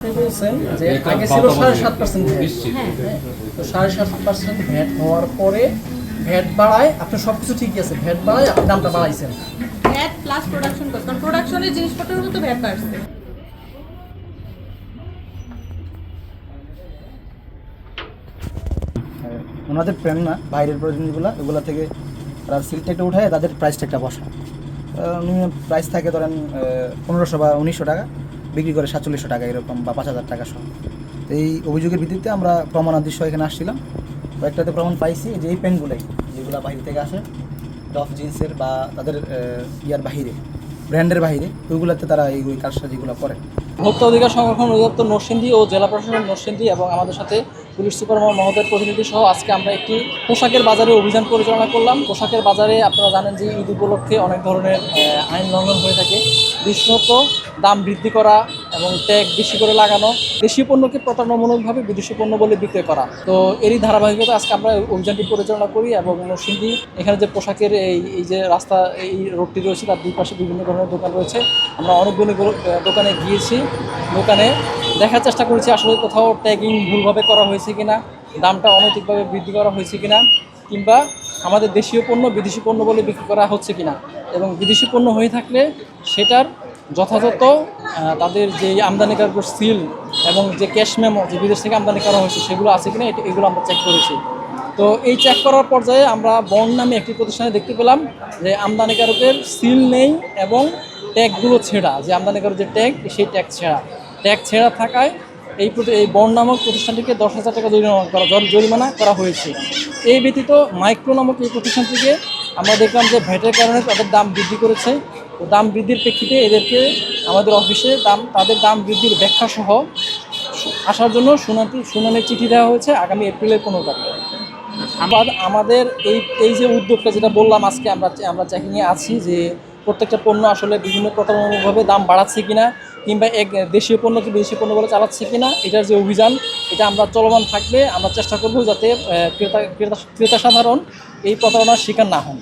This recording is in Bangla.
আপনি বলছেন যে আগে ছিল 7.5% ভ্যাট। হ্যাঁ, তো 7.5% ভ্যাট হওয়ার পরে ভ্যাট বাড়ায়, আপনার সবকিছু ঠিকই আছে, ভ্যাট বাড়ায় আপনি দামটা বাড়াইছেন। ভ্যাট প্লাস প্রোডাকশন কস্ট, কারণ প্রোডাকশনের জিনিসপত্রের মতো ভ্যাট বাড়ছে। ওনাদের প্রেম না, বাইরের প্রয়োজনগুলো এগুলো থেকে তারা সিল ট্যাগটা উঠায় তাদের প্রাইস ট্যাগটা বসা। প্রাইস থাকে ধরেন 1500 বা 1900 টাকা, বিক্রি করে 4700 টাকা এরকম, বা 5000 টাকা সহ। তো এই অভিযোগের ভিত্তিতে আমরা প্রমাণাদি সহ এখানে আসছিলাম। কয়েকটাতে প্রমাণ পাইছি যে এই পেনগুলোই যেগুলো বাইরে থেকে আসে, ডফ জিন্সের বা তাদের ইয়ার বাহিরে, ব্র্যান্ডের বাহিরে, ওইগুলোতে তারা এই কারসাজিগুলো করে। ভোক্তা অধিকার সংরক্ষণ অধিদপ্তর নরসিংদী ও জেলা প্রশাসন নরসিংদী এবং আমাদের সাথে পুলিশ সুপার মহোদয়ের প্রতিনিধি সহ আজকে আমরা একটি পোশাকের বাজারে অভিযান পরিচালনা করলাম। পোশাকের বাজারে আপনারা জানেন যে ঈদ উপলক্ষে অনেক ধরনের আইন লঙ্ঘন হয়ে থাকে, বিশেষত দাম বৃদ্ধি করা এবং ট্যাগ বেশি করে লাগানো, দেশীয় পণ্যকে প্রতারণামূলকভাবে বিদেশি পণ্য বলে বিক্রয় করা। তো এরই ধারাবাহিকতা আজকে আমরা অভিযানটি পরিচালনা করি এবং নরসিংদী এখানে যে পোশাকের এই যে রাস্তা, এই রোডটি রয়েছে তার দুই পাশে বিভিন্ন ধরনের দোকান রয়েছে। আমরা অনেকগুলো দোকানে গিয়েছি, দোকানে দেখার চেষ্টা করেছি আসলে কোথাও ট্যাগিং ভুলভাবে করা হয়েছে কিনা, দামটা অনৈতিকভাবে বৃদ্ধি করা হয়েছে কিনা, কিংবা আমাদের দেশীয় পণ্য বিদেশি পণ্য বলে বিক্রি করা হচ্ছে কিনা, এবং বিদেশি পণ্য হয়ে থাকলে সেটার যথাযথ তাদের যে আমদানিকারক সিল এবং যে ক্যাশ মেমো যে বিদেশ থেকে আমদানি করা হয়েছে সেগুলো আছে কিনা, এগুলো আমরা চেক করেছি। তো এই চেক করার পর্যায়ে আমরা বন্ড নামে একটি প্রতিষ্ঠানে দেখতে পেলাম যে আমদানিকারকের সিল নেই এবং ট্যাগগুলো ছেঁড়া, যে আমদানিকারক যে ট্যাগ সেই ট্যাগ ছেঁড়া থাকায় এই বন্ড নামক প্রতিষ্ঠানটিকে 10,000 টাকা জরিমানা করা হয়েছে। এই ব্যতীত মাইক্রো নামক এই প্রতিষ্ঠানটিকে আমরা দেখলাম যে ভ্যাটের কারণে তাদের দাম বৃদ্ধি করেছে। তো দাম বৃদ্ধির প্রেক্ষিতে এদেরকে আমাদের অফিসে তাদের দাম বৃদ্ধির ব্যাখ্যা সহ আসার জন্য শুনানির চিঠি দেওয়া হয়েছে আগামী এপ্রিলের 15 তারিখে। আমাদের এই যে উদ্যোগটা যেটা বললাম, আজকে আমরা চেকিংয়ে আছি যে প্রত্যেকটা পণ্য আসলে বিভিন্ন প্রতারণামূলকভাবে দাম বাড়াচ্ছে কিনা, কিংবা এক দেশীয় পণ্যকে বিদেশি পণ্য বলে চালাচ্ছে কিনা, এটার যে অভিযান এটা আমরা চলমান থাকবে। আমরা চেষ্টা করব যাতে ক্রেতা সাধারণ এই প্রতারণার শিকার না হন।